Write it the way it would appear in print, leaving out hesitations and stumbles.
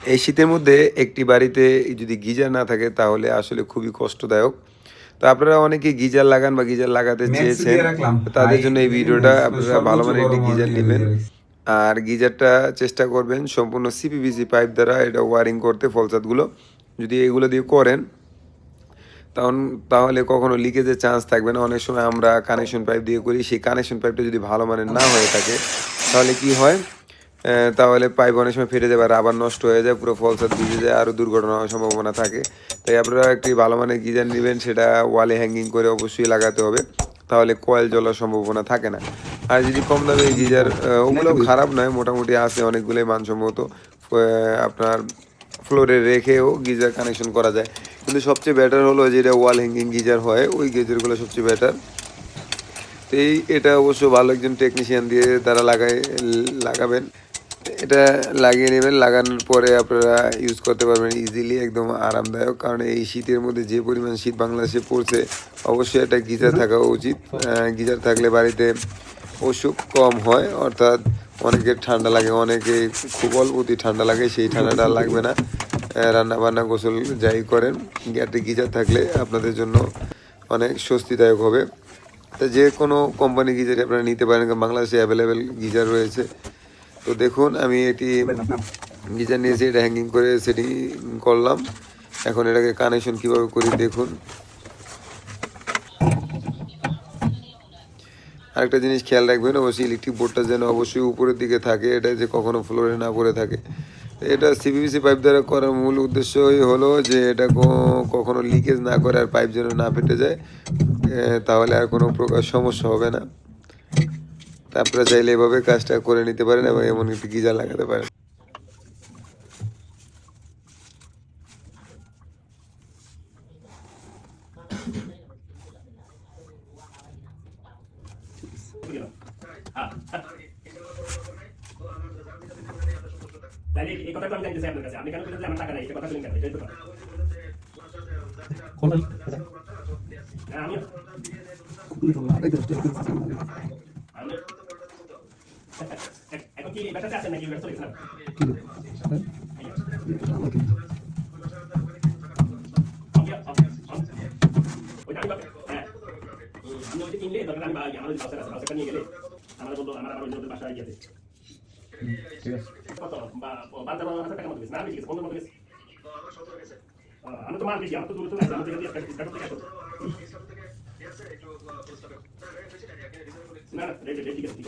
এই শীতের মধ্যে একটি বাড়িতে যদি গিজার না থাকে তাহলে আসলে খুবই কষ্টদায়ক। তো আপনারা অনেকে গিজার লাগান বা গিজার লাগাতে ম্যাক্স চেয়েছেন। দিয়ে রাখলাম তো তাদের হাই জন্য এই ভিডিওটা ম্যাক্স মানে আপনারা ভালো সর্বোচ্চ মানের একটি গরম গিজার দিয়ে নিবেন। রাখছি। আর গিজারটা চেষ্টা করবেন সম্পূর্ণ সিপিভিসি পাইপ দ্বারা এটা ওয়ারিং করতে ফলসাদগুলো। যদি এগুলো দিয়ে করেন তখন তাহলে কখনো লিকেজের চান্স থাকবে না। অনেক সময় আমরা কানেকশন পাইপ দিয়ে করি, সেই কানেকশন পাইপটা যদি ভালো মানের না হয়ে থাকে তাহলে কি হয়, তাহলে পাইপ অনেক সময় ফেটে যায় বা রাবার নষ্ট হয়ে যায়, পুরো ফলসাদ ভিজে যায়, আরও দুর্ঘটনা হওয়ার সম্ভাবনা থাকে। তাই আপনারা একটি ভালো মানের গিজার নেবেন, সেটা ওয়ালে হ্যাঙ্গিং করে অবশ্যই লাগাতে হবে, তাহলে কয়েল জ্বলার সম্ভাবনা থাকে না। আর যদি কম দামে গিজার, ওগুলোও খারাপ নয়, মোটামুটি আছে অনেকগুলোই মানসম্মত, আপনার ফ্লোরে রেখেও গিজার কানেকশন করা যায়। কিন্তু সবচেয়ে বেটার হলো যেটা ওয়াল হ্যাঙ্গিং গিজার হয়, ওই গিজারগুলো সবচেয়ে বেটার। তো এটা অবশ্য ভালো একজন টেকনিশিয়ান দিয়ে তারা লাগাবেন। এটা লাগিয়ে নেবেন, লাগানোর পরে আপনারা ইউজ করতে পারবেন ইজিলি, একদম আরামদায়ক। কারণ এই শীতের মধ্যে যে পরিমাণ শীত বাংলাদেশে পড়ছে, অবশ্যই একটা গিজার থাকা উচিত। গিজার থাকলে বাড়িতে অসুখ কম হয়, অর্থাৎ অনেকের ঠান্ডা লাগে, অনেকে খুব অল্পতি ঠান্ডা লাগে, সেই ঠান্ডাটা লাগবে না। রান্না বান্না গোসল যাই করেন, একটা গিজার থাকলে আপনাদের জন্য অনেক স্বস্তিদায়ক হবে। তো যে কোনো কোম্পানি গিজারই আপনারা নিতে পারেন, বাংলাদেশে অ্যাভেলেবেল গিজার রয়েছে। তো দেখুন আমি এটি গিজার নিয়েছি, এটা হ্যাঙ্গিং করে সেটিং করলাম। এখন এটাকে কানেকশন কিভাবে করি দেখুন। আরেকটা জিনিস খেয়াল রাখবেন, অবশ্যই ইলেকট্রিক বোর্ডটা যেন অবশ্যই উপরের দিকে থাকে, এটা যে কখনো ফ্লোরে না পড়ে থাকে। এটা সিপিভিসি পাইপ দ্বারা করার মূল উদ্দেশ্যই হলো যে এটা কখনো লিকেজ না করে আর পাইপ যেন না ফেটে যায়, তাহলে আর কোনো প্রকার সমস্যা হবে না। আপনারা চাইলে এভাবে কাজটা করে নিতে পারেন এবং এমন একটি গিজার লাগাতে পারেন। তাহলে এই কথাটা আমি জানতে চাই আপনার কাছে, আপনি কেন বলছেন যে আমার টাকা নাই, এটা কথা বলেন কেন? এটাই তো কথা। হ্যাঁ, আমি এখন কি ব্যাটাতে আছেন নাকি ব্যাটা চলে গেছেন? ওইটা আমি হ্যাঁ আমি ওইটা কিনলে দরকার আমি আমার বাসার আছে, বাসাটা নিয়ে গেলে আমার বললো আমার ওই বাসায় গিয়েছে কত বা ৫,০০০ টাকা মতো গেছে, না বেশি গেছে, ১৫ মতো গেছে। আমি তো মাল বেশি, আমার তো দূরে চলে আসছে, আমি থেকে না না ঠিক আছে ঠিক আছে।